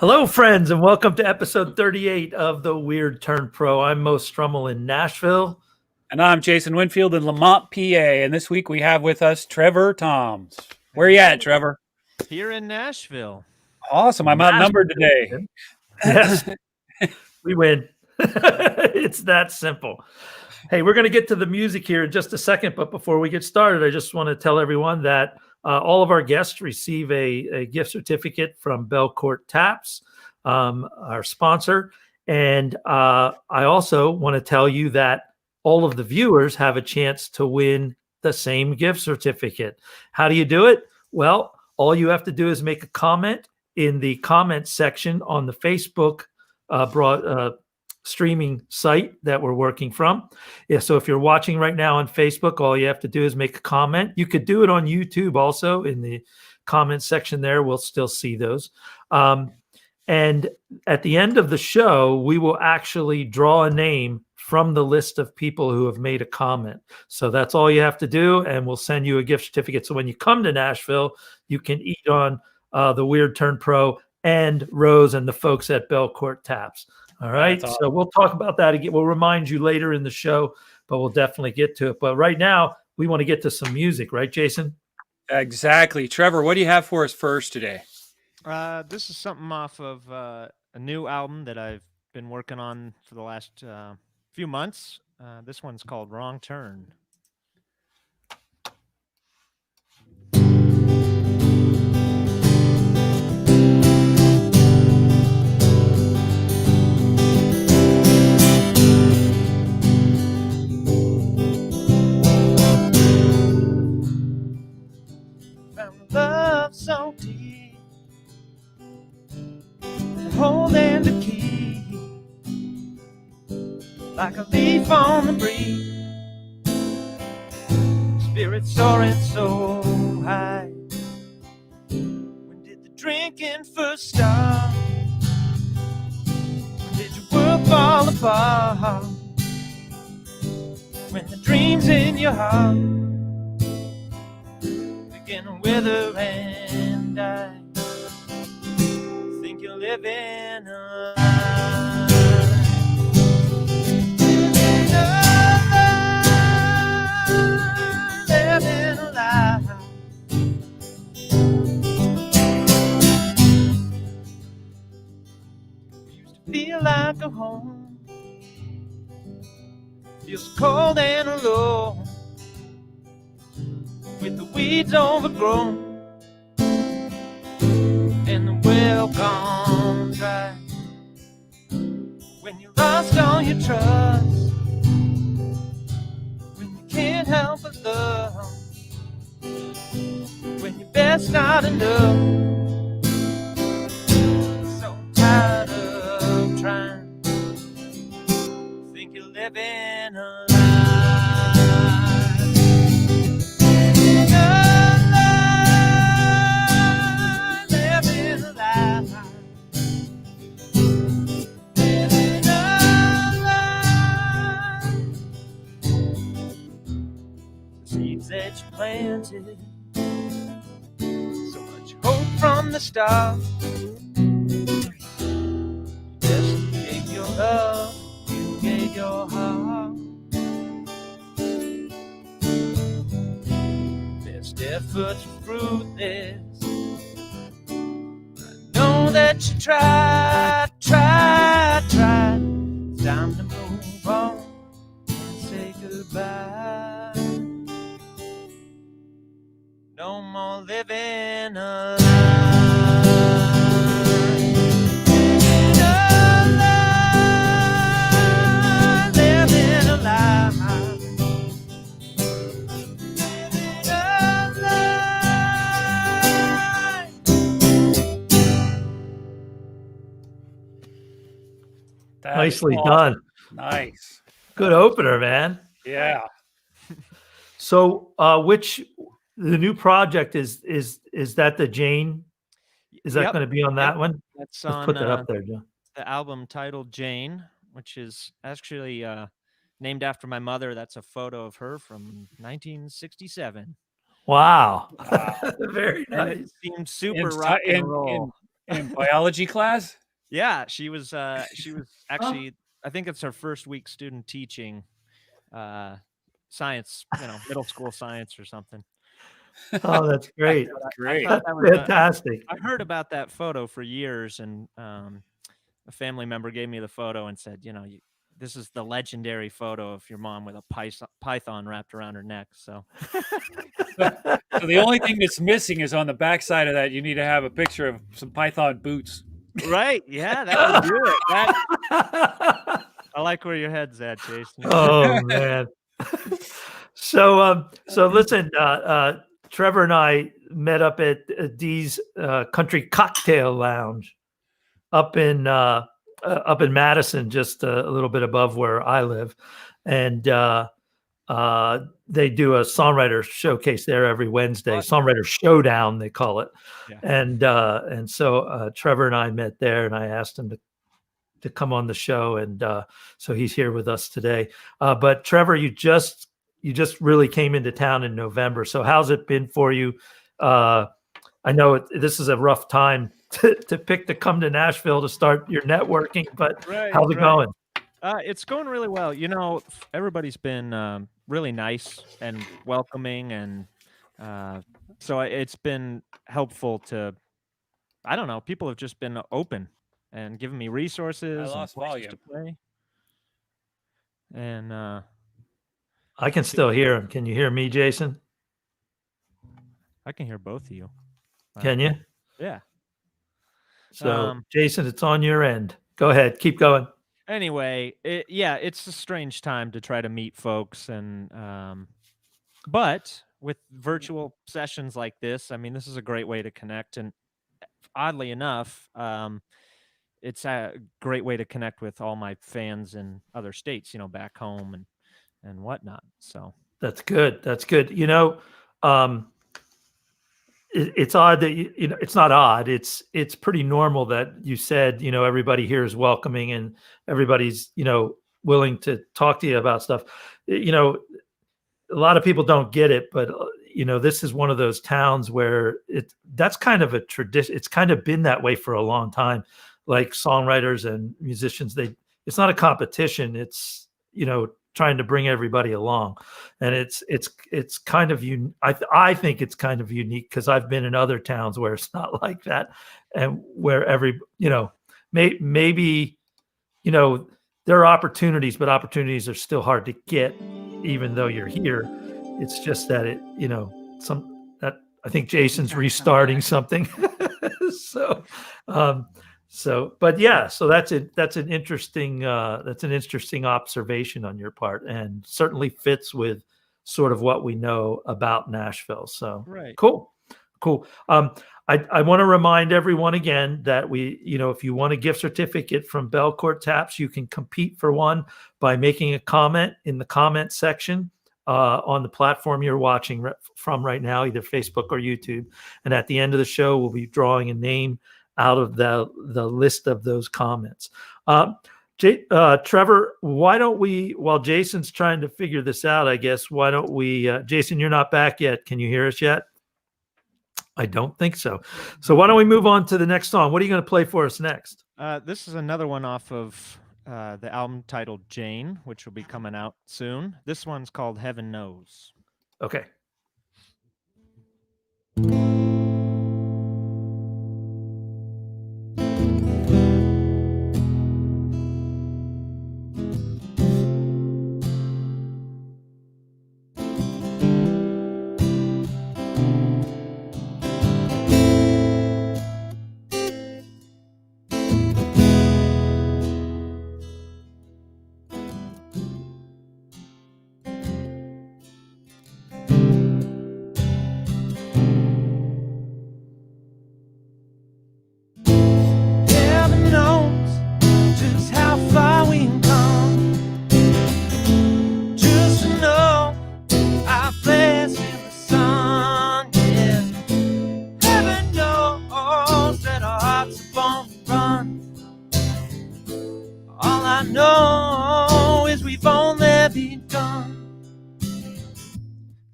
Hello, friends, and welcome to episode 38 of the Weird Turn Pro. I'm Mo Strummel in Nashville. And I'm Jason Winfield in Lamont, PA. And this week we have with us Trevor Toms. Where you at, Trevor? Here in Nashville. Awesome. I'm outnumbered today. Yes, we win. It's that simple. Hey, we're going to get to the music here in just a second. But before we get started, I just want to tell everyone that all of our guests receive a gift certificate from Belcourt Taps, our sponsor. And I also want to tell you that all of the viewers have a chance to win the same gift certificate. How do you do it? Well, all you have to do is make a comment in the comment section on the Facebook streaming site that we're working from. Yeah, so if you're watching right now on Facebook, all you have to do is make a comment. You could do it on YouTube also in the comment section there. We'll still see those. And at the end of the show, we will actually draw a name from the list of people who have made a comment. So that's all you have to do, and we'll send you a gift certificate. So when you come to Nashville, you can eat on the Weird Turn Pro and Rose and the folks at Belcourt Taps. All right. Awesome. So we'll talk about that again. We'll remind you later in the show, but we'll definitely get to it. But right now, we want to get to some music, right, Jason? Exactly. Trevor, what do you have for us first today? This is something off of a new album that I've been working on for the last few months. This one's called Wrong Turn. Found love so deep, holding the key like a leaf on the breeze, spirit soaring so high. When did the drinking first start? When did your world fall apart? When the dreams in your heart begin to wither and die, think you're living a lie. Living a lie. Used to feel like a home, feels cold and alone, with the weeds overgrown and the well gone dry. When you lost all your trust, when you can't help but love, when you're best not enough, so tired of trying, think you're living a lie. That you planted, so much hope from the start. Just gave your love, you gave your heart. Best efforts were fruitless. I know that you tried. It's time to move on and say goodbye. No more living a lie. Living a lie. Living a lie. Nicely done. Nice. Good opener, man. Yeah. So the new project is that the Jane? Is that going to be on that one? That's Let's on put that up there, Joe. The album titled Jane, which is actually named after my mother. That's a photo of her from 1967. Wow. Very nice. It seemed super rock and roll. In biology class? Yeah, she was actually, I think it's her first week student teaching science, middle school science or something. Oh, that's great. But I Great. thought That's that was fantastic. I heard about that photo for years, and a family member gave me the photo and said, this is the legendary photo of your mom with a python wrapped around her neck. So So the only thing that's missing is on the backside of that, you need to have a picture of some Python boots. right, yeah, that would do it. I like where your head's at, Jason. Oh man. So listen, Trevor and I met up at Dee's Country Cocktail Lounge up in Madison, just a little bit above where I live, and they do a songwriter showcase there every Wednesday. Awesome. Songwriter Showdown, they call it. Yeah. And so Trevor and I met there, and I asked him to come on the show, and so he's here with us today. But Trevor, you just really came into town in November. So how's it been for you? I know this is a rough time to pick to come to Nashville to start your networking, but how's it going? It's going really well. Everybody's been really nice and welcoming, and so it's been helpful to, I don't know, people have just been open and giving me resources. I lost and places volume. to play. And I can still hear him. Can you hear me, Jason? I can hear both of you. Can you? Yeah. So, Jason, it's on your end. Go ahead. Keep going. Anyway, it's a strange time to try to meet folks, and but with virtual sessions like this, I mean, this is a great way to connect, and oddly enough, it's a great way to connect with all my fans in other states, back home and whatnot. So that's good. That's good. It's odd that it's not odd. It's pretty normal that you said, everybody here is welcoming and everybody's, willing to talk to you about stuff. A lot of people don't get it, but this is one of those towns where that's kind of a tradition. It's kind of been that way for a long time. Like songwriters and musicians, it's not a competition. It's, trying to bring everybody along, and it's kind of I think it's kind of unique because I've been in other towns where it's not like that, and where maybe there are opportunities, but opportunities are still hard to get, even though you're here. It's just that I think Jason's restarting something. But yeah, so that's an interesting observation on your part, and certainly fits with sort of what we know about Nashville. So right. Cool. I want to remind everyone again that if you want a gift certificate from Belcourt Taps, you can compete for one by making a comment in the comment section on the platform you're watching from right now, either Facebook or YouTube. And at the end of the show, we'll be drawing a name out of the list of those comments. Trevor, why don't we, while Jason's trying to figure this out, I guess, why don't we, Jason, you're not back yet. Can you hear us yet? I don't think so. So why don't we move on to the next song? What are you going to play for us next? This is another one off of the album titled Jane, which will be coming out soon. This one's called Heaven Knows. Okay.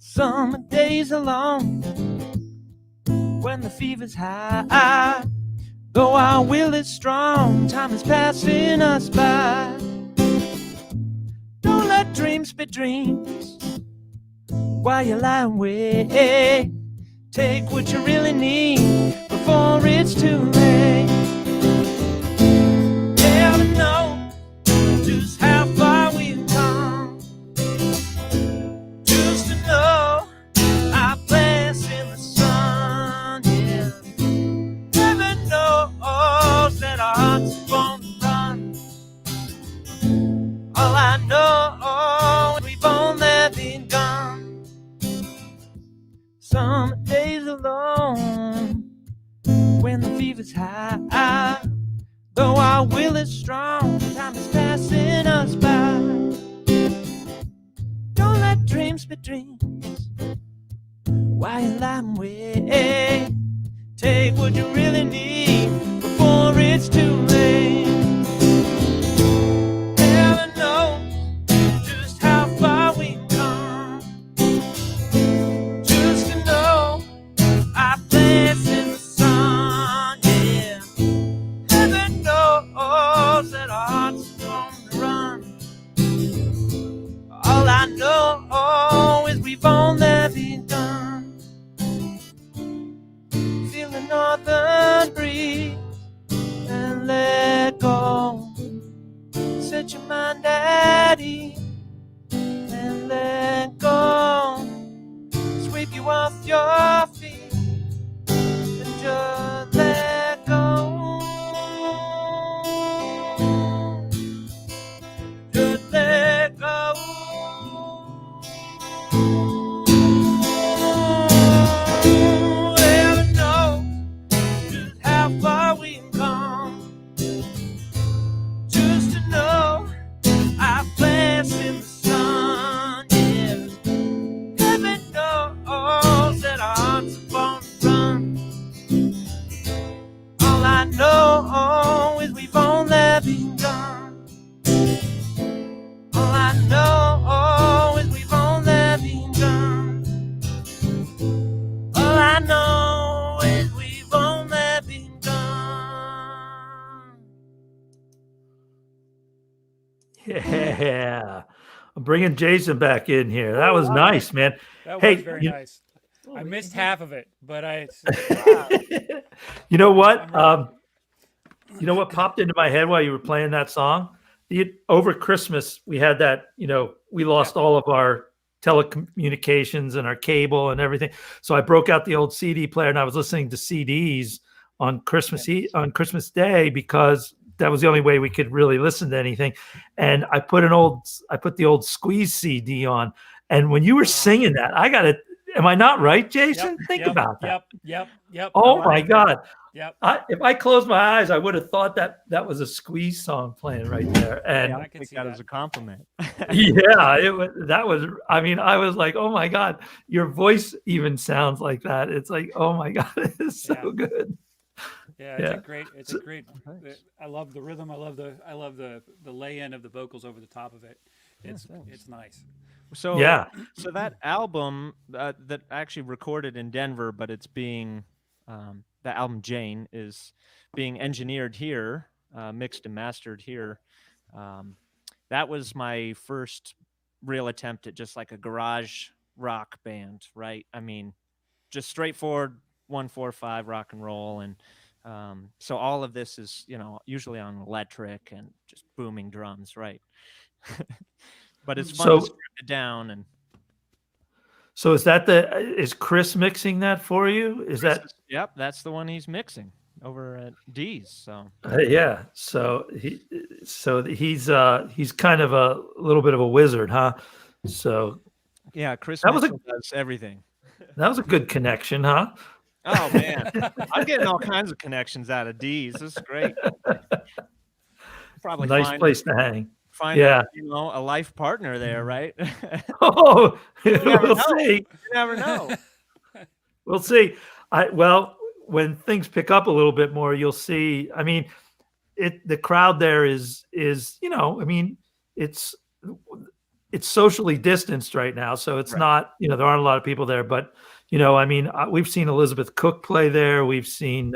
Summer days are long when the fever's high, Though our will is strong, time is passing us by. Don't let dreams be dreams while you're lying awake. Take what you really need before it's too late. Never know just how far we've come. Just to know our place in the sun, yeah. Heaven knows that our hearts are born to run. All I know is we've only begun. Some days alone when the fever's high. Though our will is strong, time is passing us by. Don't let dreams be dreams while you're lying awake. Take what you really need before it's too late. Heaven knows just how far we've come. Just to know our place in the sun, yeah. Heaven knows that our hearts are on the run. All I know is we've only begun. Feel the northern breeze and let go. Set your mind at ease and let go. Sweep you off your feet and just let go. Just let go. Heaven knows just how far we've come. Just to know our place in the sun, yeah. Heaven knows that our hearts are born to run. All I know is we've only begun. All I know is we've only begun. All I know is we've only begun. Yeah. I'm bringing Jason back in here. That was nice, man. That Hey, was very you- nice. I missed half of it, but You know what? I'm ready. You know what popped into my head while you were playing that song? Over Christmas, we had that, we lost all of our telecommunications and our cable and everything. So I broke out the old CD player and I was listening to CDs on Christmas on Christmas Day because that was the only way we could really listen to anything. And I put the old Squeeze CD on. And when you were singing that, am I not right, Jason? Think about that. Yep. Oh my God. Yep. If I closed my eyes, I would have thought that was a Squeeze song playing right there. And I can take see that that. as a compliment. yeah, I was like, oh my God, your voice even sounds like that. It's like, oh my God, it's so Yeah. good. Yeah, Yeah. it's a great. I love the rhythm. I love the lay-in of the vocals over the top of it. It's nice. So Yeah. so that album that I actually recorded in Denver, but it's being the album Jane is being engineered here, mixed and mastered here. That was my first real attempt at just like a garage rock band, right? I mean, just straightforward 1-4-5 rock and roll, and so all of this is usually on electric and just booming drums, right? But it's fun to strip it down. And So is Chris mixing that for you? yep, that's the one he's mixing over at D's. So Yeah. So he's kind of a little bit of a wizard, huh? So yeah, Chris That was Mitchell does everything. that was a good connection, huh? Oh man, I'm getting all kinds of connections out of D's. This is great. Probably Nice place to hang. find a life partner there, right? Oh, never we'll know. see. You never know. We'll see. When things pick up a little bit more, you'll see. I mean, the crowd there is it's socially distanced right now, so it's Right. not there aren't a lot of people there. But we've seen Elizabeth Cook play there. We've seen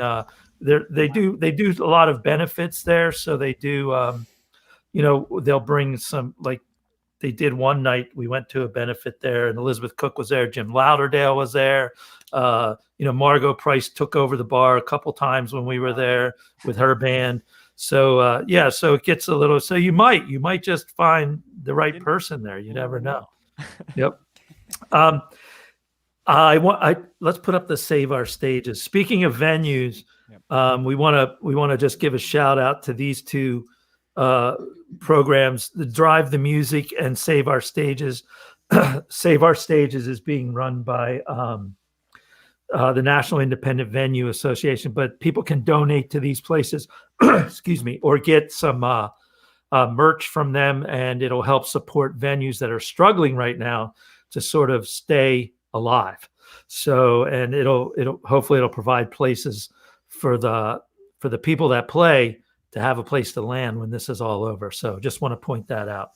they do a lot of benefits there. So they do, they'll bring some, like they did one night. We went to a benefit there, and Elizabeth Cook was there. Jim Lauderdale was there. Margot Price took over the bar a couple times when we were there with her band. So so it gets a little. So you might just find the right person there. You never know. Yep. Let's put up the Save Our Stages. Speaking of venues, we want to just give a shout out to these two programs, the Drive the Music and Save Our Stages. Save Our Stages is being run by the National Independent Venue Association, but people can donate to these places, excuse me, or get some merch from them, and it'll help support venues that are struggling right now to sort of stay alive. So, and it'll hopefully provide places for the people that play to have a place to land when this is all over. So just want to point that out.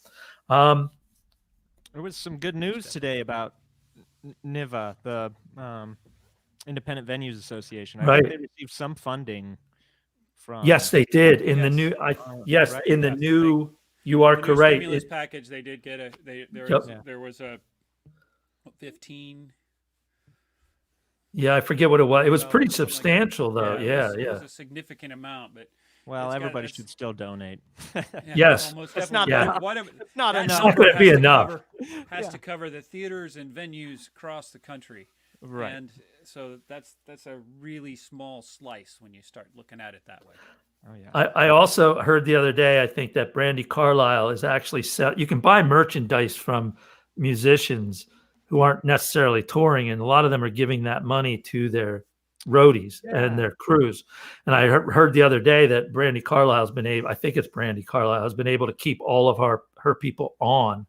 There was some good news today about NIVA, the Independent Venues Association. I think they received some funding from. Yes, they did in the new. In the new. You are correct. Stimulus package. They did get there was a 15. Yeah, I forget what it was. It was pretty substantial, though. It was a significant amount, but. Well, everybody should still donate. Yes, it's not enough. It's not going to be enough. Has to cover the theaters and venues across the country, right? And so that's a really small slice when you start looking at it that way. Oh yeah. I also heard the other day. I think that Brandy Carlisle is actually you can buy merchandise from musicians who aren't necessarily touring, and a lot of them are giving that money to their roadies and their crews. And I heard the other day that Brandy Carlisle has been able, I think it's Brandy Carlisle, has been able to keep all of her people on.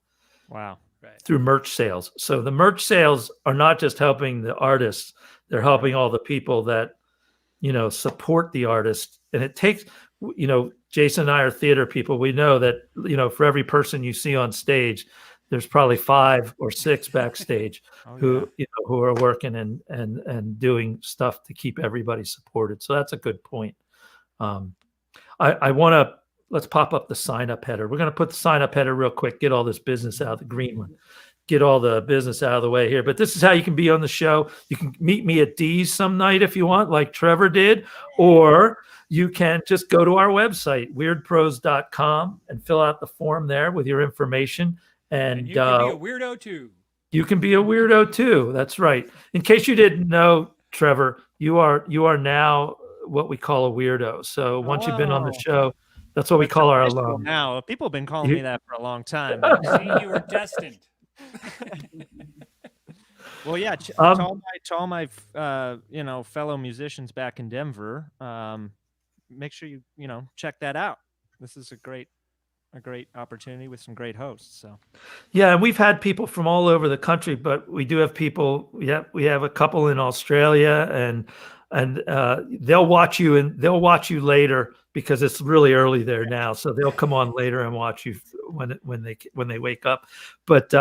Wow. Through merch sales. So the merch sales are not just helping the artists, they're helping all the people that, support the artist. And it takes, Jason and I are theater people. We know that, for every person you see on stage, there's probably 5 or 6 backstage who are working and doing stuff to keep everybody supported. So that's a good point. Let's pop up the sign up header. We're going to put the sign up header real quick, get all this business out, the green one, get all the business out of the way here. But this is how you can be on the show. You can meet me at D's some night if you want, like Trevor did, or you can just go to our website, weirdpros.com, and fill out the form there with your information. And you can be a weirdo too. You can be a weirdo too. That's right. In case you didn't know, Trevor, you are now what we call a weirdo. So once you've been on the show, that's what we call our alum. Now, people have been calling me that for a long time. See, you were destined. Well, yeah. To all my fellow musicians back in Denver, make sure you check that out. This is a great opportunity with some great hosts. So yeah, and we've had people from all over the country, but we do have people. We have a couple in Australia, and they'll watch you, and they'll watch you later because it's really early there now. So they'll come on later and watch you when they wake up. But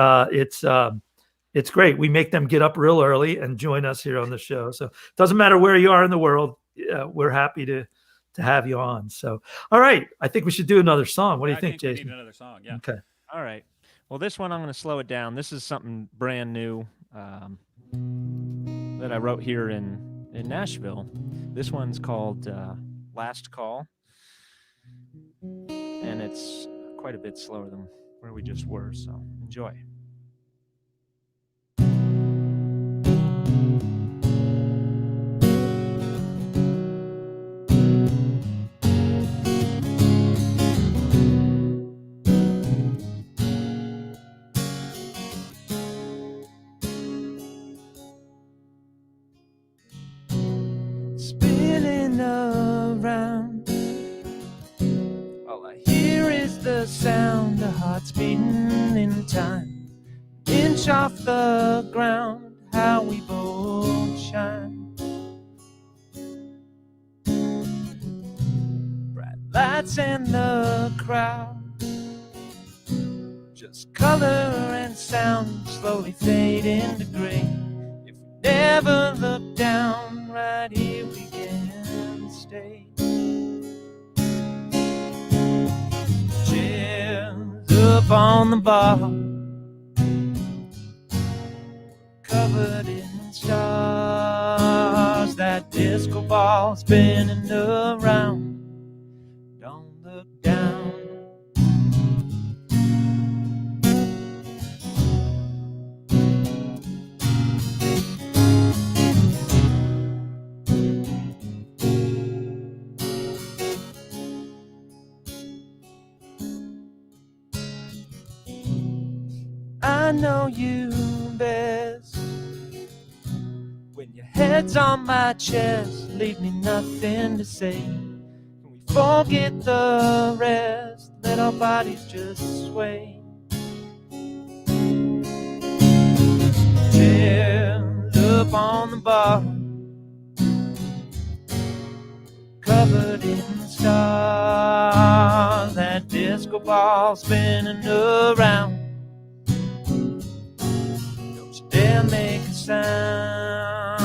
it's great. We make them get up real early and join us here on the show. So it doesn't matter where you are in the world. We're happy to have you on. So, all right. I think we should do another song. What do you think, Jason? We need another song. Yeah. Okay. All right. Well, this one, I'm going to slow it down. This is something brand new that I wrote here in Nashville. This one's called Last Call. And it's quite a bit slower than where we just were. So enjoy. Spinning around, all I hear is the sound of hearts beating in time. Inch off the ground, how we both shine. Bright lights and the crowd, just color and sound slowly fade into gray. If we never look down, right here we can stay. stay. Chairs up on the bar, covered in stars. That disco ball spinning around. Don't look down. I know you best. When your head's on my chest, leave me nothing to say. Can we forget the rest? Let our bodies just sway. Chairs up on the bar, covered in stars. That disco ball spinning around. Don't you dare make a sound,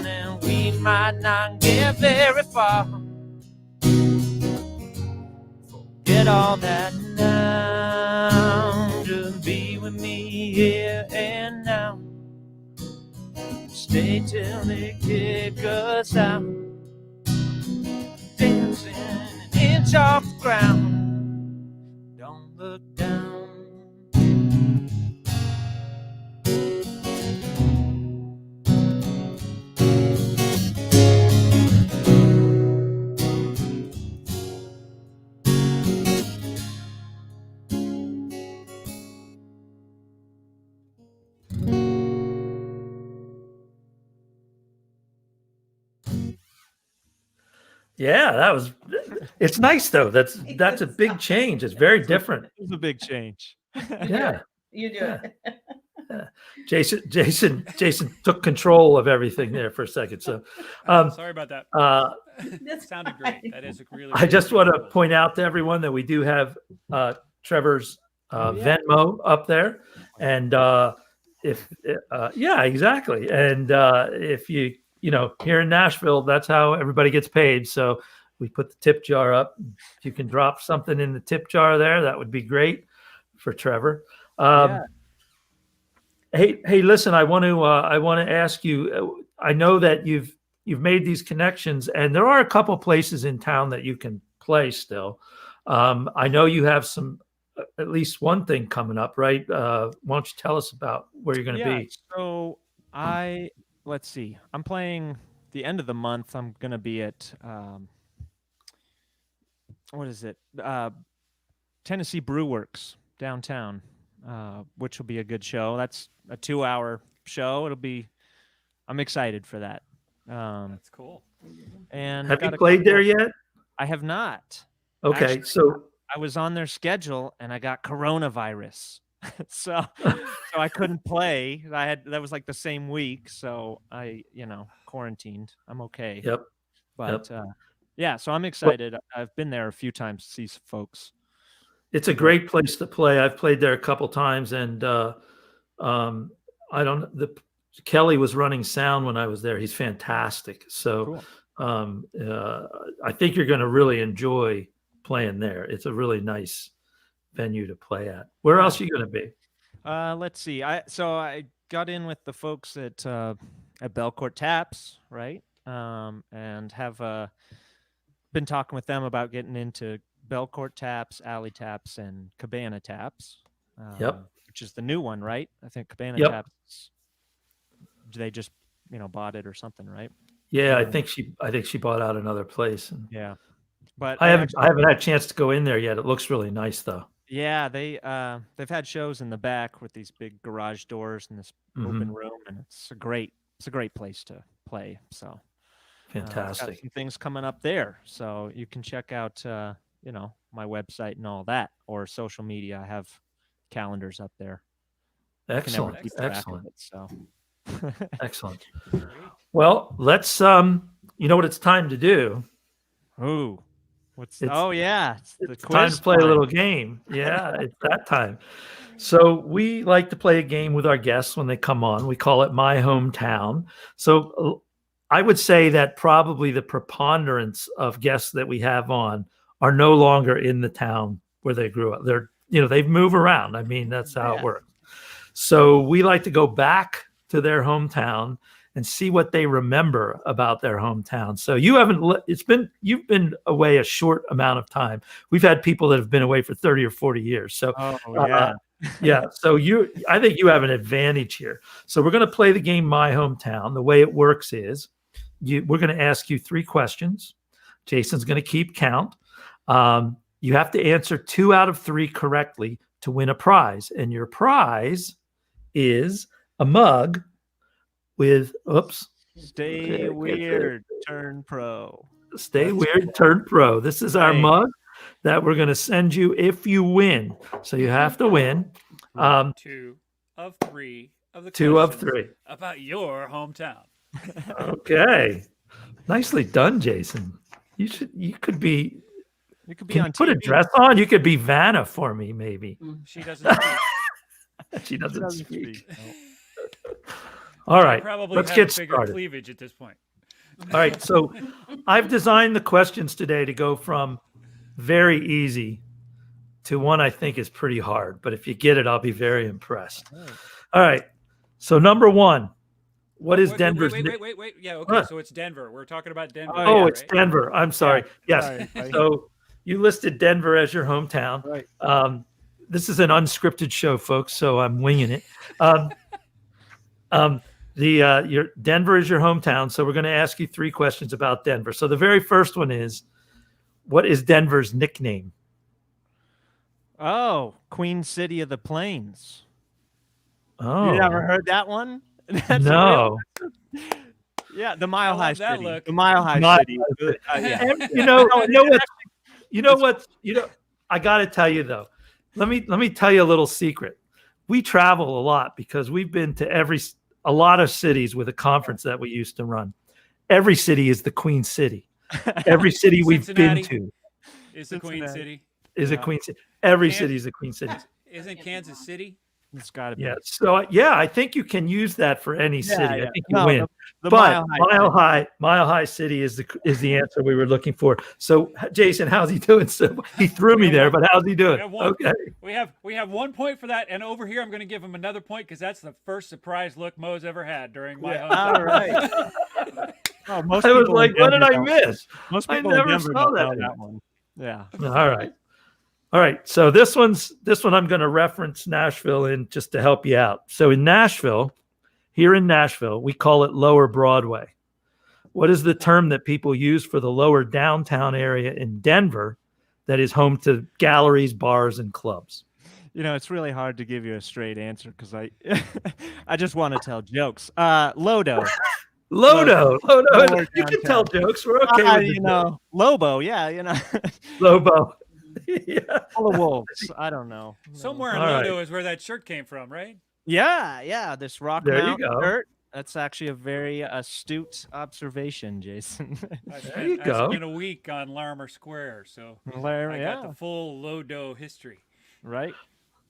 and we might not get very far. Forget all that now. Just be with me here and now. Stay till they kick us out. Dancing an inch off the ground. Don't look down. Yeah, that was. It's nice though. That's a big change. It's very different. It was a big change. Yeah. You do Yeah. it. Jason took control of everything there for a second. So, Sorry about that. That's Sounded fine. great. That is a really. I just want to point out to everyone that we do have Trevor's Venmo up there, and if yeah, exactly, and if you here in Nashville, that's how everybody gets paid. So we put the tip jar up. If you can drop something in the tip jar there, that would be great for Trevor. Hey, listen, I want to ask you. I know that you've made these connections, and there are a couple places in town that you can play still. I know you have at least one thing coming up, right? Why don't you tell us about where you're going to be? So let's see. I'm playing the end of the month. I'm going to be at what is it? Tennessee Brew Works downtown, which will be a good show. That's a 2-hour show. I'm excited for that. That's cool. And Have you played there yet? I have not. Okay, Actually, so I was on their schedule and I got coronavirus. so I couldn't play. That was like the same week. So I, quarantined. I'm okay. Yep. But yeah, so I'm excited. I've been there a few times to see some folks. It's a great place to play. I've played there a couple times, and Kelly was running sound when I was there. He's fantastic. So Cool. I think you're going to really enjoy playing there. It's a really nice venue to play at. Where else are you going to be? Let's see. I got in with the folks at Belcourt Taps, right? And have been talking with them about getting into Belcourt Taps, Alley Taps, and Cabana Taps. Yep. Which is the new one, right? I think Cabana Yep. Taps. They just bought it or something, right? Yeah, I think she bought out another place. And Yeah. But I haven't had a chance to go in there yet. It looks really nice though. Yeah, they've had shows in the back with these big garage doors and this open room, and it's a great place to play. So Fantastic. got some things coming up there, so you can check out my website and all that, or social media. I have calendars up there. Excellent. Keep track of Excellent. it, so. Excellent. Well, let's you know what it's time to do. Ooh. It's the It's quiz time to play a little game. Yeah, it's that time. So we like to play a game with our guests when they come on. We call it My Hometown. So I would say that probably the preponderance of guests that we have on are no longer in the town where they grew up. They move around. I mean, that's how it works. So we like to go back to their hometown and see what they remember about their hometown. So you've been away a short amount of time. We've had people that have been away for 30 or 40 years. So yeah. So I think you have an advantage here. So we're going to play the game My Hometown. The way it works is we're going to ask you 3 questions. Jason's going to keep count. You have to answer 2 out of 3 correctly to win a prize. And your prize is a mug with, Stay weird, turn pro. Stay weird, turn pro. This is our mug that we're going to send you if you win. So you have to win. 2 of 3 of the 2 of 3 about your hometown. Okay. Nicely done, Jason. You could be on put a TV. dress on. You could be Vanna for me, maybe. She doesn't speak. She doesn't speak. All right, let's get started. Cleavage at this point. All right, so I've designed the questions today to go from very easy to one I think is pretty hard. But if you get it, I'll be very impressed. All right, so number 1, what is Denver's? Wait. Yeah, okay, so it's Denver. We're talking about Denver. It's right? Denver. I'm sorry. Yes. Sorry. So you listed Denver as your hometown. Right. This is an unscripted show, folks, so I'm winging it. Your Denver is your hometown, so we're going to ask you 3 questions about Denver. So the very first one is, what is Denver's nickname? Oh, Queen City of the Plains. Oh, you never heard that one? No. Yeah, the Mile High City. Look. The Mile High City. Yeah. I got to tell you though. Let me tell you a little secret. We travel a lot because we've been to a lot of cities with a conference that we used to run. Every city is the Queen City. Every city we've been to is the Queen City. Is a Queen City. Every city is a Queen City. Isn't Kansas City? It's got to be. Yeah. So I think you can use that for any city. Yeah. I think you win. But Mile High City is the answer we were looking for. So Jason, how's he doing? So he threw me there, but how's he doing? Okay. We have 1 point for that, and over here I'm going to give him another point because that's the first surprise look Mo's ever had during my home. All right. I was like, what did I miss? Most I people never saw that one. Yeah. All right. So this one I'm going to reference Nashville in just to help you out. So here in Nashville, we call it Lower Broadway. What is the term that people use for the lower downtown area in Denver that is home to galleries, bars, and clubs? It's really hard to give you a straight answer because I just want to tell jokes. Lodo. Lodo. You can tell jokes. We're okay with Lobo. Yeah, Lobo. Yeah. All the wolves. I don't know. Somewhere in Lodo is where that shirt came from, right? Yeah. This Rock there Mountain you go. shirt. That's actually a very astute observation, Jason. There you go. I spent a week on Larimer Square, so I got the full Lodo history. Right.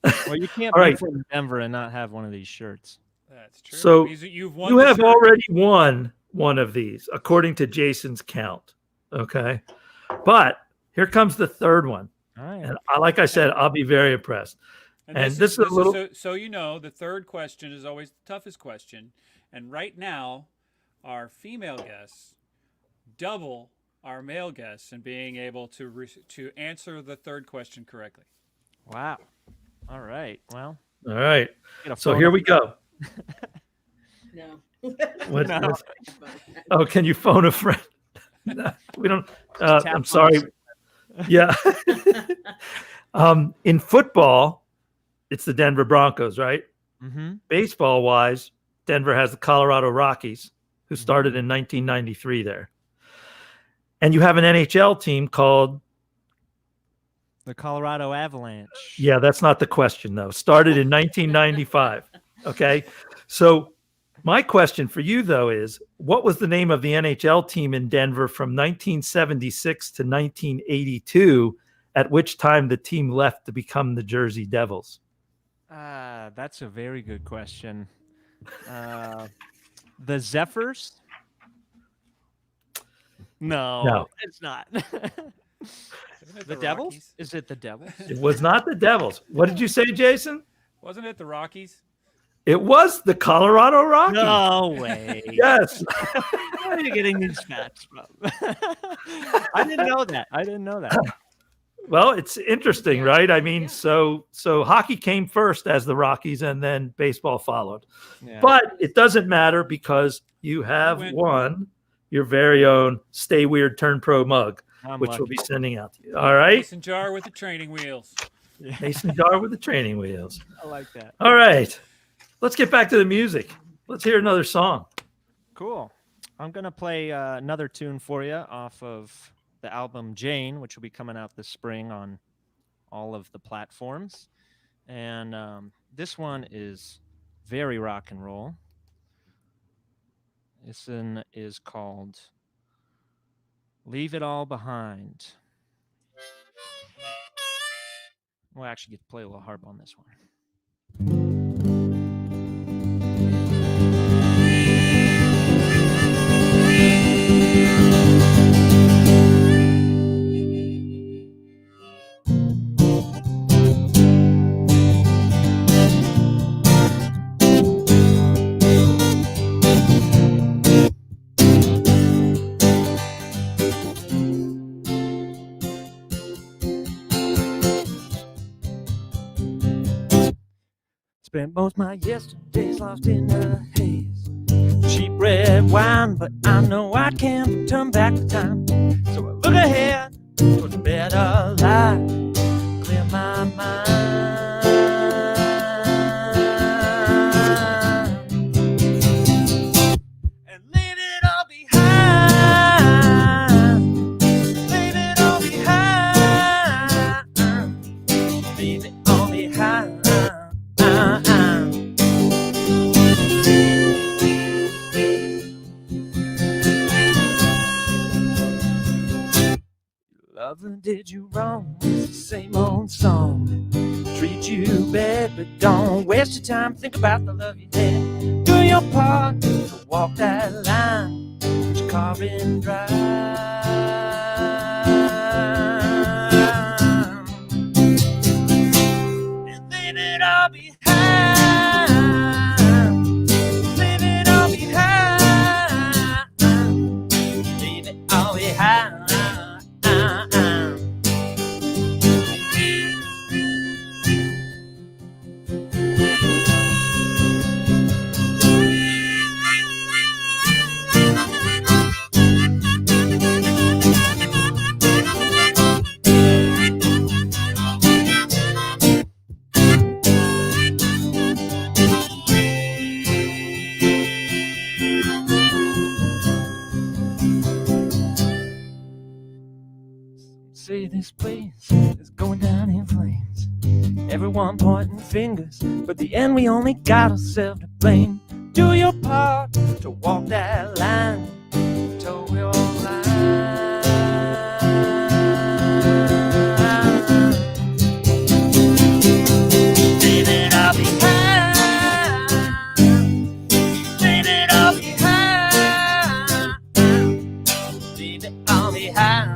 Well, you can't be from Denver and not have one of these shirts. That's true. So you have already won one of these, according to Jason's count. Okay. But here comes the third one. All right. And like I said, I'll be very impressed. And this is a little. So the third question is always the toughest question. And right now, our female guests double our male guests in being able to answer the third question correctly. Wow. All right. Well. All right. So here we go. No. Oh, can you phone a friend? No, we don't. I'm sorry. Yeah. In football, it's the Denver Broncos, right? Mm-hmm. Baseball wise, Denver has the Colorado Rockies, who started in 1993 there. And you have an NHL team called the Colorado Avalanche. Yeah, that's not the question, though. Started in 1995. Okay. So my question for you, though, is what was the name of the NHL team in Denver from 1976 to 1982, at which time the team left to become the Jersey Devils? That's a very good question. The Zephyrs? No, it's not. Isn't it The Devils? Rockies? Is it the Devils? It was not the Devils. What did you say, Jason? Wasn't it the Rockies? It was the Colorado Rockies. No way. Yes. Where are you getting these facts from? I didn't know that. Well, it's interesting, right? I mean, so hockey came first as the Rockies, and then baseball followed. Yeah. But it doesn't matter because you have win. won your very own Stay Weird Turn Pro mug, I'm which lucky. we'll be sending out to you. All right? Mason jar with the training wheels. Yeah, Mason jar with the training wheels. I like that. All right. Let's get back to the music. Let's hear another song. Cool. I'm going to play another tune for you off of the album Jane, which will be coming out this spring on all of the platforms. And this one is very rock and roll. This one is called Leave It All Behind. We'll actually get to play a little harp on this one. Spent most my yesterdays lost in the haze. Cheap red wine, but I know I can't turn back the time. So I look ahead towards a better life, clear my mind, and leave it all behind. Leave it all behind. Leave it all behind. Lover did you wrong, it's the same old song. Treat you bad, but don't waste your time. Think about the love you had. Do your part to walk that line. Put your car in drive. And leave it all behind. Leave it all behind. Leave it all behind. Say this place is going down in flames. Everyone pointing fingers, but the end we only got ourselves to blame. Do your part to walk that line, toe your line. Leave it all behind. Leave it all behind. Leave it all behind.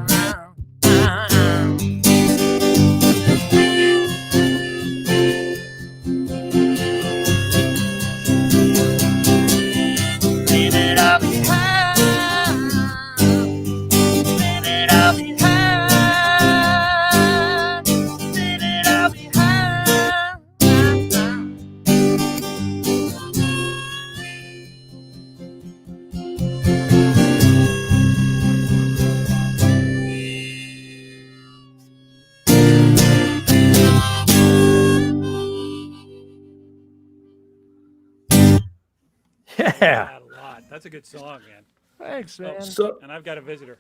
Yeah. That a lot. That's a good song, man. Thanks, man. So, And I've got a visitor.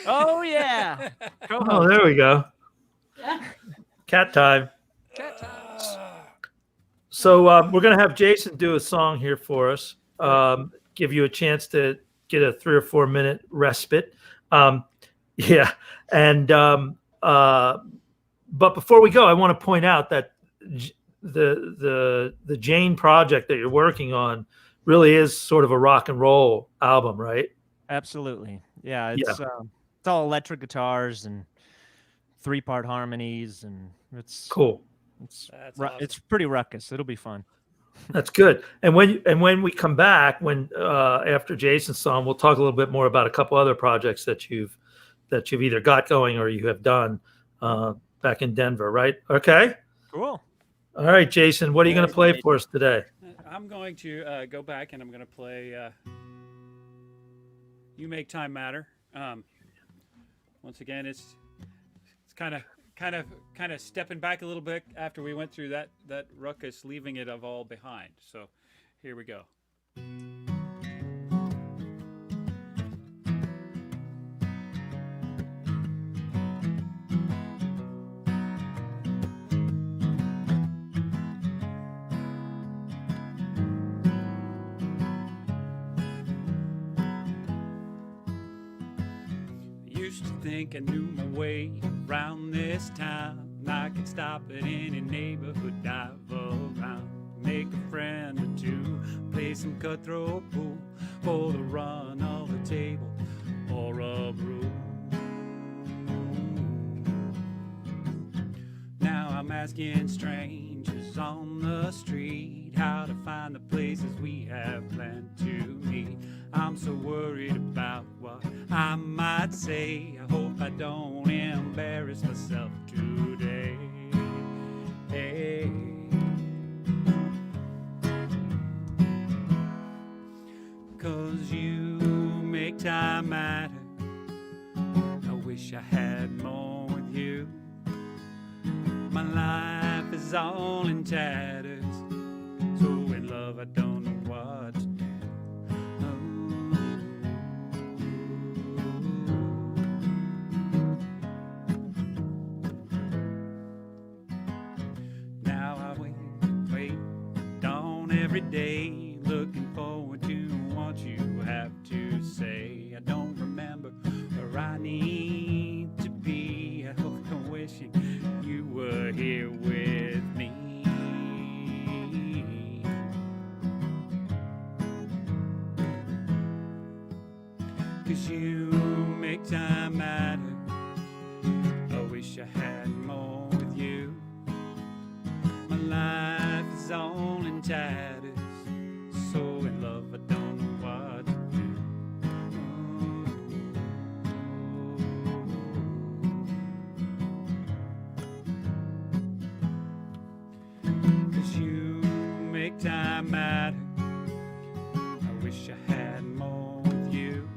Oh, yeah. oh, there we go. Cat time. So we're going to have Jason do a song here for us, give you a chance to get a 3 or 4 minute respite. Yeah. And but before we go, I want to point out that the Jane project that you're working on really is sort of a rock and roll album, right? Absolutely. Yeah, Yeah. it's all electric guitars and 3-part harmonies, and Cool. it's That's awesome. it's pretty ruckus. It'll be fun. That's good. And when we come back, after Jason's song, we'll talk a little bit more about a couple other projects that you've either got going or you have done back in Denver, right? Okay. Cool. All right, Jason, what are you going to play Great. for us today? I'm going to go back and I'm going to play "You Make Time Matter." Once again, it's kind of stepping back a little bit after we went through that ruckus, leaving it all behind. So here we go. Used to think I knew my way around this town. I could stop at any neighborhood, dive around, make a friend or two, play some cutthroat pool for the run of a table or a brew. Now I'm asking strangers on the street how to find the places we have planned to meet. I'm so worried about what I might say. I hope I don't embarrass myself today. Hey. 'Cause you make time matter. I wish I had more with you. My life is all in tatters, so in love I don't know what to do. Now I wait dawn every day, looking forward to what you have to say. I don't remember where I need to be. I hope I'm wishing you were here with me. 'Cause you make time matter. I wish I had more with you. My life is all in tatters, so in love I don't know what to do. 'Cause you make time matter. I wish I had more with you.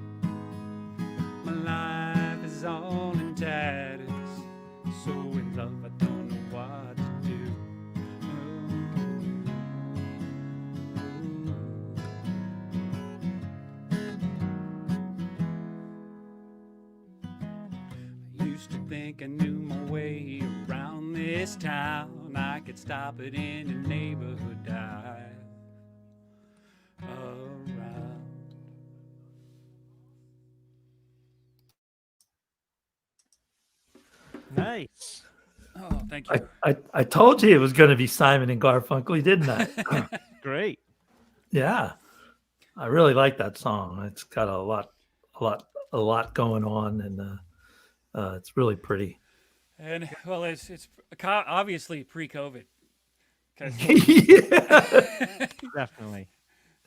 My life is all in tatters, so in love I don't know what to do. I used to think I knew my way around this town. I could stop at any neighborhood, dive around. Nice. Oh, thank you. I told you it was going to be Simon and Garfunkel, didn't I? Great. Yeah, I really like that song. It's got a lot going on, and it's really pretty. And well, it's obviously pre-COVID. 'Cause Yeah, Definitely.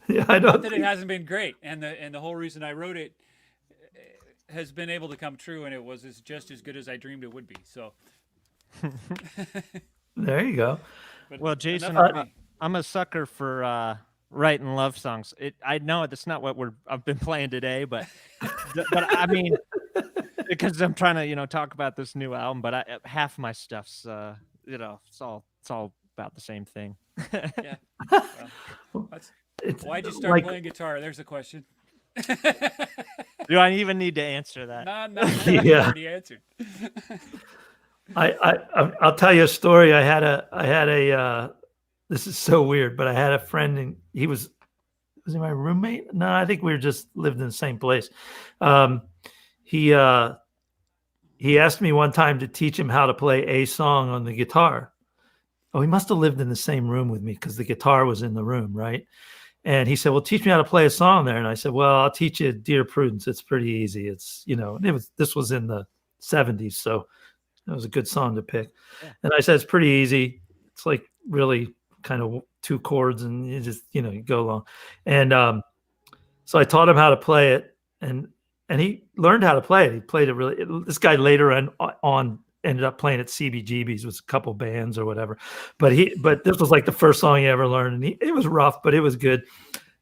yeah, I not don't. that it hasn't been great, and the whole reason I wrote it has been able to come true, and it's just as good as I dreamed it would be. So There you go. but Well, Jason, enough of me. I'm a sucker for writing love songs. I know that's not what I've been playing today, but I mean, because I'm trying to talk about this new album, but half my stuff's it's all about the same thing. Yeah. Well, It's why'd you start like- playing guitar? There's a question. Do I even need to answer that? No, Yeah. already answered. I'll tell you a story. I had a this is so weird, but I had a friend, and was he my roommate? No, I think we just lived in the same place. He asked me one time to teach him how to play a song on the guitar. Oh, he must have lived in the same room with me because the guitar was in the room, right? And he said, well, teach me how to play a song there. And I said, well, I'll teach you Dear Prudence. It's pretty easy. It's, this was in the 70s. So it was a good song to pick. Yeah. And I said, it's pretty easy. It's like really kind of 2 chords and you just, you go along. And so I taught him how to play it, and he learned how to play it. He played it really. This guy later on ended up playing at CBGB's with a couple bands or whatever. But this was like the first song he ever learned, and it was rough, but it was good.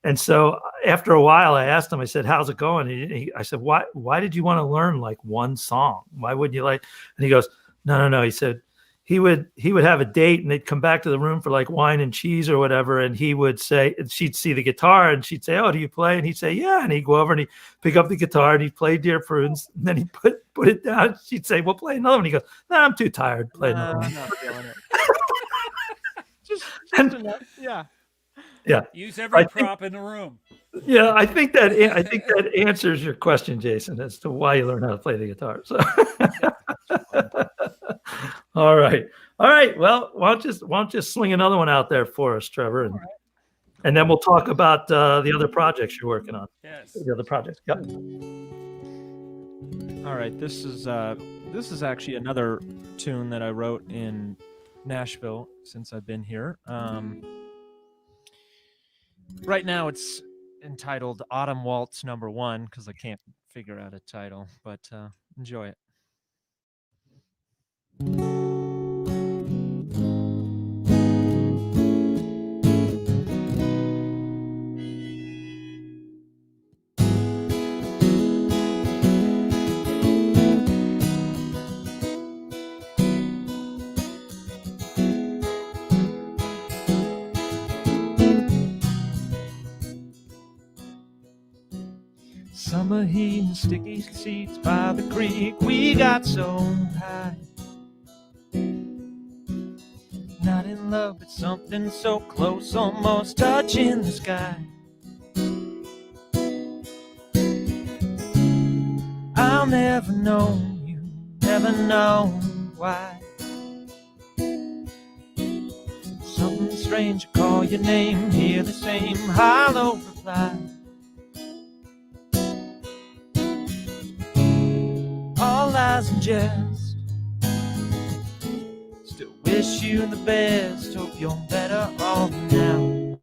And so after a while, I asked him, I said, how's it going? I said, why did you want to learn like one song? Why wouldn't you like? And he goes, no. He said he would have a date and they'd come back to the room for like wine and cheese or whatever. And he would say, and she'd see the guitar and she'd say, oh, do you play? And he'd say, yeah. And he'd go over and he'd pick up the guitar and he'd play Dear Prudence. And then he'd put it down. She'd say, well, play another one. He goes, no, I'm too tired. Play another one. I'm not feeling it. just enough. Yeah. Yeah. Use every prop in the room. Yeah, I think that answers your question, Jason, as to why you learn how to play the guitar. So, all right. Well, why don't you swing another one out there for us, Trevor, and then we'll talk about the other projects you're working on. Yes. The other projects. Yep. All right. This is actually another tune that I wrote in Nashville since I've been here. Right now it's entitled Autumn Waltz No. 1 because I can't figure out a title, but enjoy it. Summer heat and sticky seats by the creek, we got so high. Not in love, but something so close, almost touching the sky. I'll never know you, never know why. Something strange, call your name, hear the same hollow reply. All lies and jest. Still wish you the best. Hope you're better off now.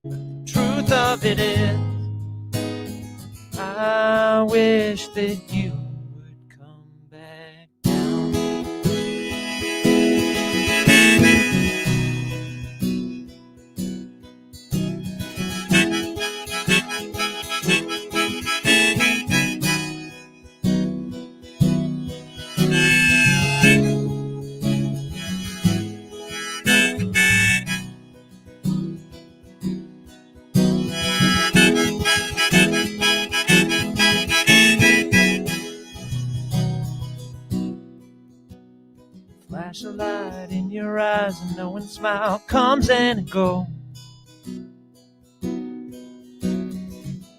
Truth of it is, I wish that you would come back down. Flash a light in your eyes, a knowing smile comes and it goes.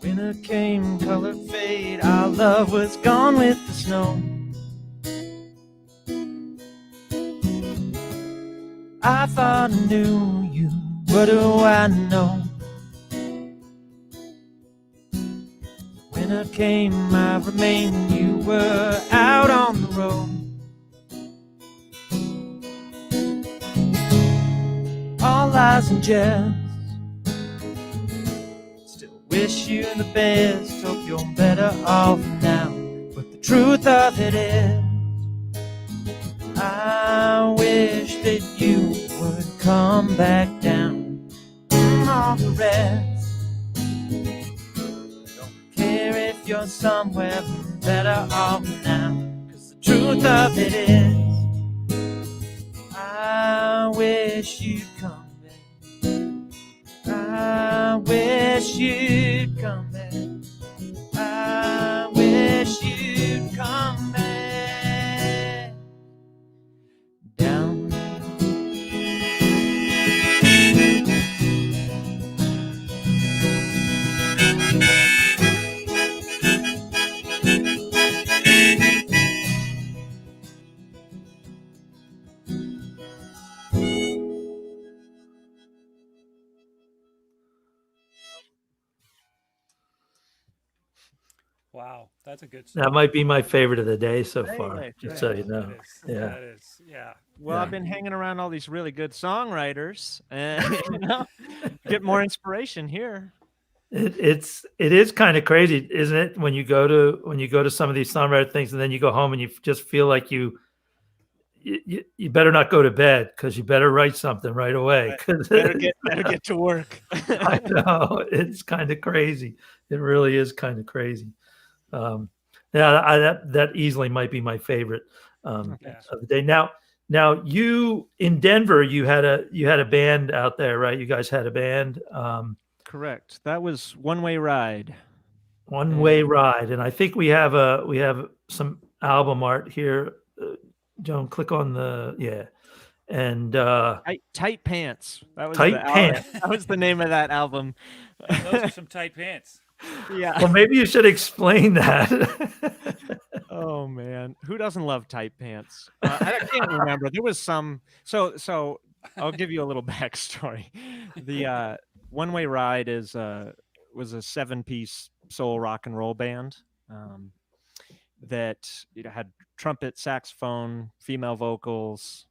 Winter came, color fade, our love was gone with the snow. I thought I knew you, what do I know? Winter came, I remained, you were out on the road. All lies and jest. Still wish you the best. Hope you're better off now. But the truth of it is, I wish that you would come back down. All the rest, don't care if you're somewhere better off now. 'Cause the truth of it is, I wish you'd come back. I wish you'd come back. I wish you'd come back down. Wow, that's a good That song. might be my favorite of the day so Hey, far. hey, Just hey. so you That know. is. Yeah. That is. Yeah. Well, Yeah. I've been hanging around all these really good songwriters, and get more inspiration here. It is kind of crazy, isn't it? When you go to some of these songwriter things, and then you go home and you just feel like you better not go to bed because you better write something right away. 'Cause Better get to work. I know it's kind of crazy. It really is kind of crazy. Um, yeah, that easily might be my favorite Yeah. of the day. Now you in Denver, you had a band out there, right? You guys had a band, Correct. That was One Way Ride. One Way Ride, and I think we have some album art here. Joan, click on and Tight Pants. That was Tight Pants. That was the name of that album. Man, those are some tight pants. Yeah. Well, maybe you should explain that. Oh man, who doesn't love tight pants? I can't remember. There was some. So I'll give you a little backstory. The One Way Ride was a 7-piece soul rock and roll band that had trumpet, saxophone, female vocals,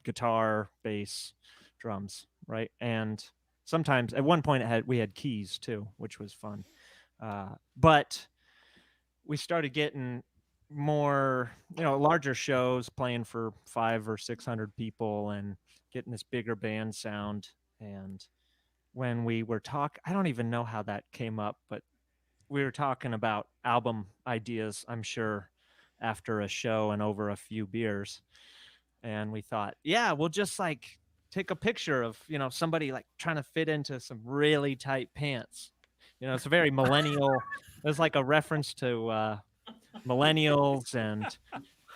guitar, bass, drums, right? And sometimes at one point we had keys too, which was fun. But we started getting more, larger shows, playing for 500 or 600 people and getting this bigger band sound. And when we were I don't even know how that came up, but we were talking about album ideas, I'm sure, after a show and over a few beers. And we thought, yeah, we'll just like take a picture of, somebody like trying to fit into some really tight pants. It's a very millennial. There's like a reference to millennials, and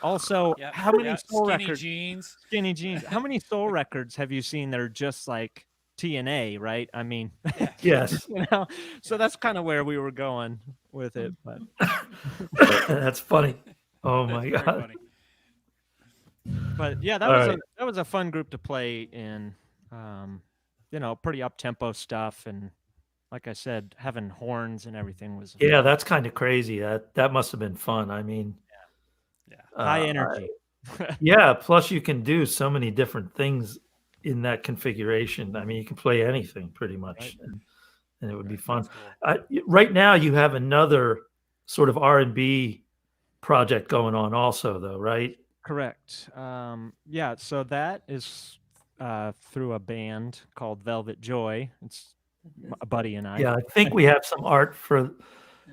also Yep. how many Yep. soul Skinny records? jeans. Skinny jeans. How many soul records have you seen that are just like TNA, right? I mean, Yeah. Yes, so that's kind of where we were going with it. But that's funny. Oh That's my very god. funny. but yeah, All right. that was a fun group to play in. Pretty up tempo stuff, and like I said, having horns and everything was Yeah, that's kind of crazy. That must have been fun. I mean, Yeah. high energy. yeah. Plus, you can do so many different things in that configuration. I mean, you can play anything pretty much, Right. and it would be Right, fun. that's Right now, you have another sort of R&B project going on, also, though, right? Correct. Yeah, so that is through a band called Velvet Joy. It's a buddy and I. Yeah, I think we have some art for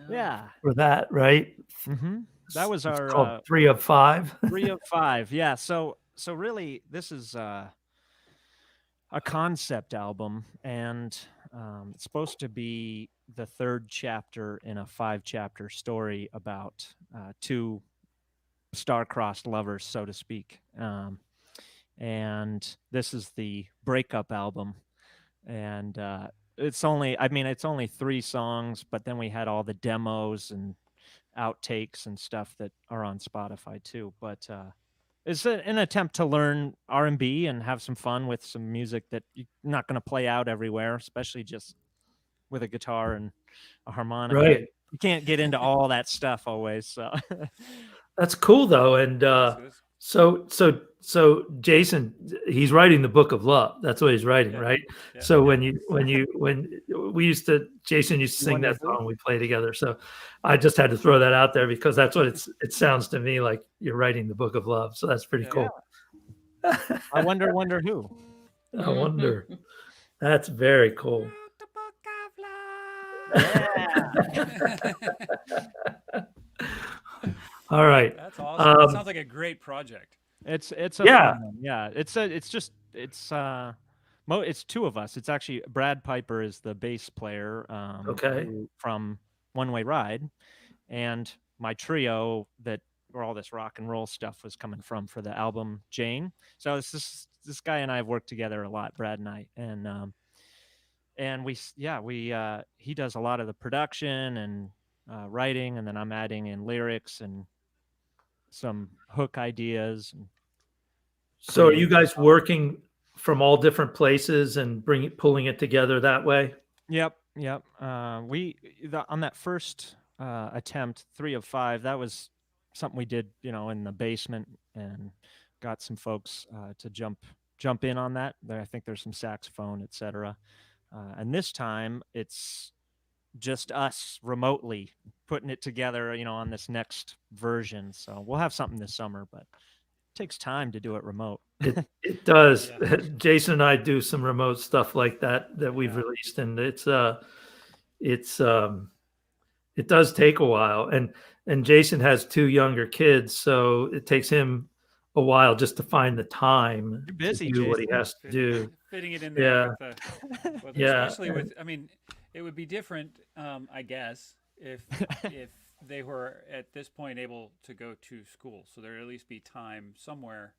Yeah. that, right? Mm-hmm. That was It's our called 3 of 5. 3 of 5. Yeah. So really, this is a concept album, and it's supposed to be the 3rd chapter in a 5-chapter story about 2 star-crossed lovers, so to speak. And this is the breakup album, and it's only 3 songs, but then we had all the demos and outtakes and stuff that are on Spotify too. But it's an attempt to learn R&B and have some fun with some music that you're not going to play out everywhere, especially just with a guitar and a harmonica. Right. You can't get into all that stuff always. So That's cool, though. And so Jason, he's writing the Book of Love. That's what he's writing, Yeah. right? Yeah. So when Jason used to sing wonder that who? song, we play together. So I just had to throw that out there because that's what it sounds to me like, you're writing the Book of Love. So that's pretty Yeah. cool. I wonder who. I wonder. That's very cool. Yeah. All right. That's awesome. That sounds like a great project. It's a Yeah. fun one. Yeah. It's 2 of us. It's actually Brad Piper is the bass player Okay. from One Way Ride, and my trio where all this rock and roll stuff was coming from for the album Jane. So it's this guy and I have worked together a lot, Brad and I, and we he does a lot of the production and writing, and then I'm adding in lyrics and some hook ideas. So are you guys working from all different places and pulling it together that way? Yep. On that first attempt, 3 of 5. That was something we did, in the basement, and got some folks to jump in on that. I think there's some saxophone, etc. And this time it's just us remotely putting it together, on this next version. So we'll have something this summer, but it takes time to do it remote. It does. Yeah. Jason and I do some remote stuff like that we've Yeah. released, and it does take a while. And Jason has 2 younger kids, so it takes him a while just to find the time You're busy, to do what he Jason. has to do. Fitting it in there Yeah. with especially with. I mean, it would be different, I guess, if they were at this point able to go to school, so there'd at least be time somewhere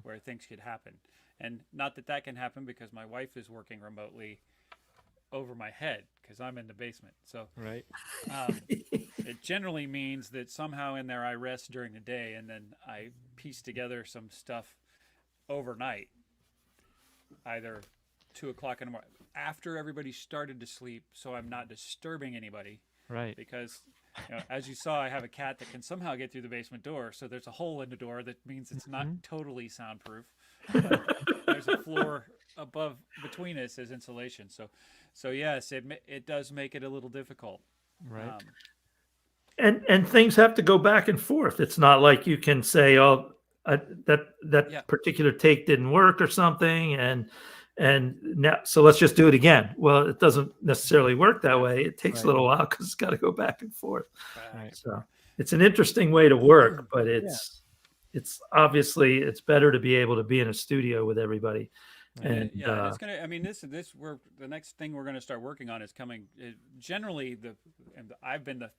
where things could happen. And not that can happen because my wife is working remotely over my head because I'm in the basement. So Right. it generally means that somehow in there I rest during the day and then I piece together some stuff overnight, either 2 o'clock in the morning after everybody started to sleep, so I'm not disturbing anybody. Right. Because as you saw, I have a cat that can somehow get through the basement door, so there's a hole in the door that means it's not totally soundproof. But there's a floor above between us as insulation. So yes, it does make it a little difficult. Right. And things have to go back and forth. It's not like you can say, "Oh, that Yeah. particular take didn't work or something," and now so let's just do it again. Well, it doesn't necessarily work that way. It takes a little while because it's got to go back and forth. Right. So it's an interesting way to work, but it's obviously it's better to be able to be in a studio with everybody. And yeah, it's gonna. I mean, this we're the next thing we're gonna start working on is coming. Generally, I've been the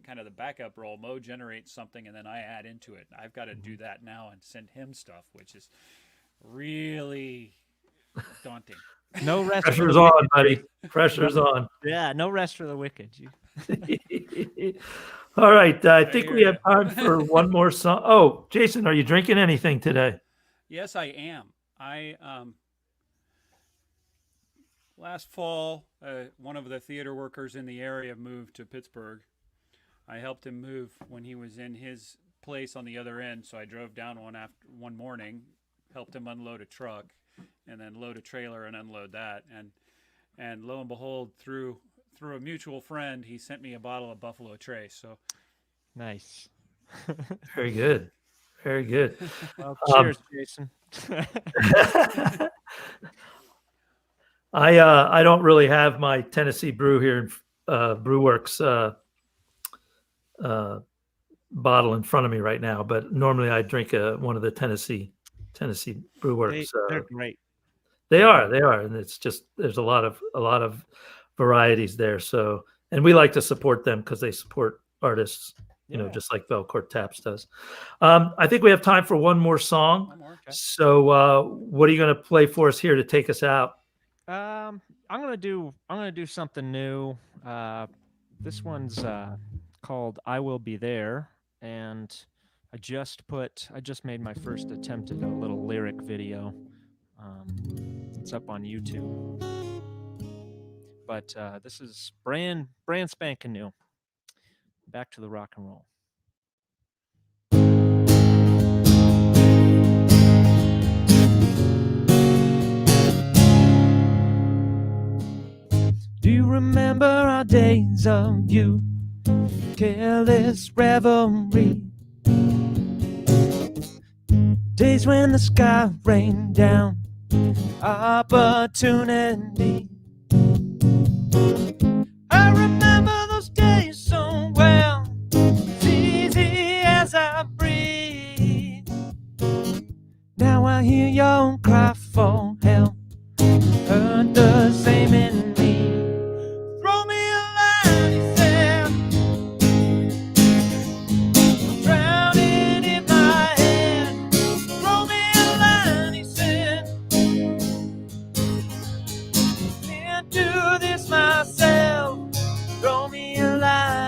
kind of the backup role. Mo generates something and then I add into it. I've got to do that now and send him stuff, which is really daunting. No rest. pressure's on, buddy. Pressure's on. Yeah, no rest for the wicked. All right, I think hear we have ya. time for one more song. Oh, Jason, are you drinking anything today? Yes, I am. I last fall, one of the theater workers in the area moved to Pittsburgh. I helped him move when he was in his place on the other end, so I drove down one morning, helped him unload a truck, and then load a trailer and unload that, and lo and behold, through a mutual friend, he sent me a bottle of Buffalo Trace. So Nice. Very good. Very good. Well, cheers, Jason. I don't really have my Tennessee brew here in Brewworks bottle in front of me right now, but normally I drink one of the Tennessee Brewworks. They're great. They are, and it's just there's a lot of varieties there. So, and we like to support them because they support artists, just like Belcourt Taps does. I think we have time for one more song. one more. Okay. So, what are you going to play for us here to take us out? I'm gonna do something new. This one's called "I Will Be There," and I just made my first attempt at a little lyric video. It's up on YouTube, but this is brand spanking new. Back to the rock and roll. Do you remember our days of youth, careless revelry? Days when the sky rained down opportunity. I remember those days so well, as easy as I breathe. Now I hear your cry for help, heard the same in me. Throw me a line, he said, I'm drowning in my head. Throw me a line, he said, can't do this myself. Throw me a line.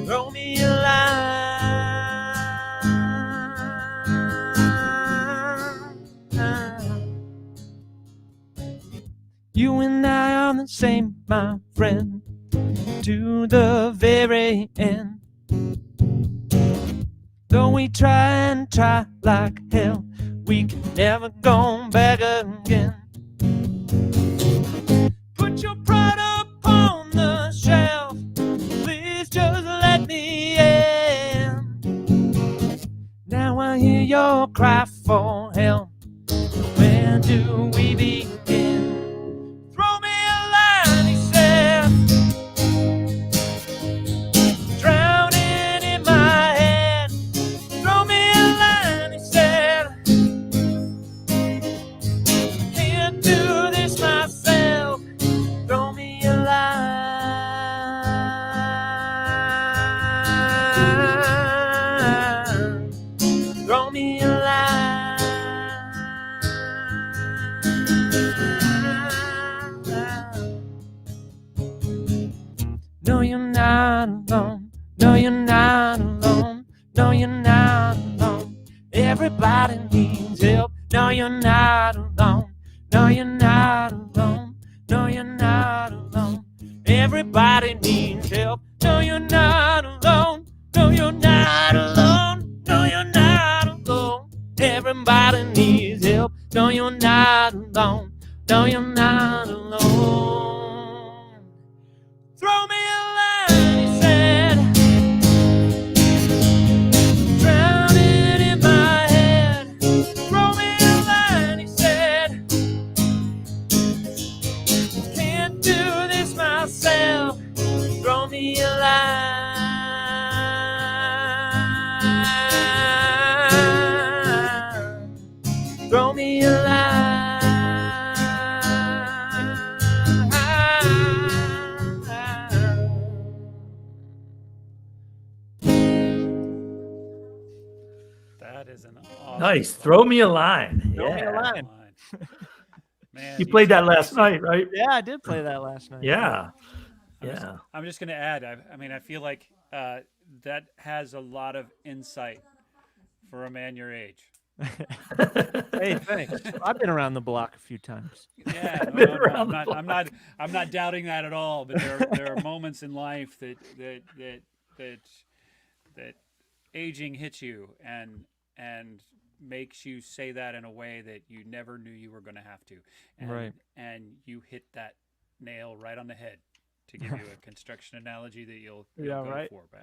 Throw me a line. same, my friend, to the very end. Though we try and try like hell, we can never go back again. Put your pride up on the shelf, please just let me in. Now I hear your cry for help. Where do we begin? Throw me a line, he said, drowning in my head. Throw me a line, he said, can't do this myself. Throw me a line. Throw me a line. No, you're not alone. No, you're not alone. No, you're not alone. Everybody needs help. No, you're not alone. No, you're not alone. No, you're not alone. Everybody needs help. No, you're not alone. No, you're not alone. No, you're not alone. Everybody needs help. No, you're not alone. No, you're not alone. Throw me a line, he said, drowning in my head. Throw me a line, he said, can't do this myself. Throw me a line. Throw me a line. That is an awesome Nice. song. Throw me a line. Throw me a Yeah. line. Man, You played that sound- last night, right? Yeah, I did play that last night. Yeah. I'm just- Yeah. I'm just going to add. I mean, I feel like that has a lot of insight for a man your age. Hey, thanks. I've been around the block a few times. Yeah, no, Been no, around the I'm not doubting that at all. But there are moments in life that aging hits you and makes you say that in a way that you never knew you were going to have to. And, Right. And you hit that nail right on the head. To give you a construction analogy that you'll Yeah, go right. for, but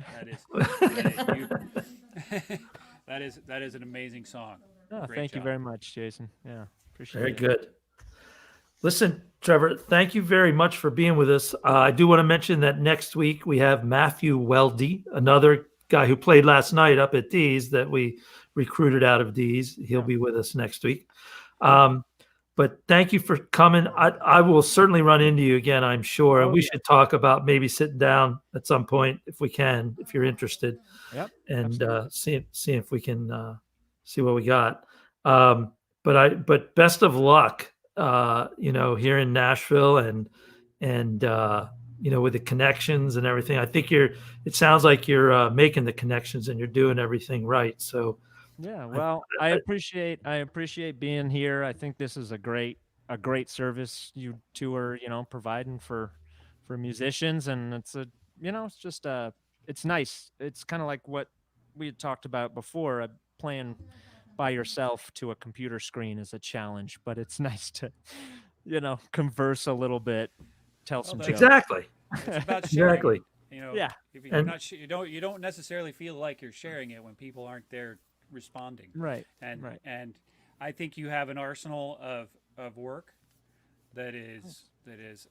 that is an amazing song. Oh, Great thank you job. very much, Jason. Yeah, appreciate Very it. good. Listen, Trevor, thank you very much for being with us. I do want to mention that next week we have Matthew Weldy, another guy who played last night up at D's that we recruited out of D's. He'll be with us next week. But thank you for coming. I will certainly run into you again, I'm sure. And we should talk about maybe sitting down at some point if we can, if you're interested. Yep. And see if we can see what we got. But best of luck, here in Nashville and with the connections and everything. I think it sounds like you're making the connections and you're doing everything right. So Yeah, well, I appreciate being here. I think this is a great service you two are, providing for musicians, and it's it's nice. It's kind of like what we had talked about before. Playing by yourself to a computer screen is a challenge, but it's nice to, converse a little bit, tell some that's- jokes. exactly. It's about sharing. Exactly. Yeah. If you're And- not, you don't necessarily feel like you're sharing it when people aren't there responding. Right. And Right. and I think you have an arsenal of work that is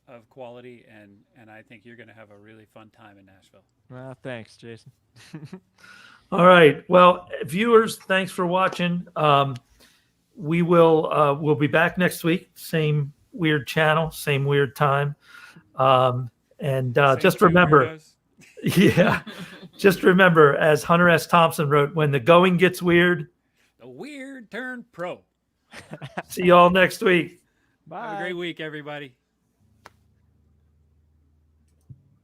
of quality, and I think you're going to have a really fun time in Nashville. Well, thanks, Jason. All right. Well, viewers, thanks for watching. We'll be back next week. Same weird channel, same weird time. And Same just two remember, weirdos. yeah, just remember, as Hunter S. Thompson wrote, when the going gets weird. The Weird Turn Pro. See you all next week. Bye. Have a great week, everybody.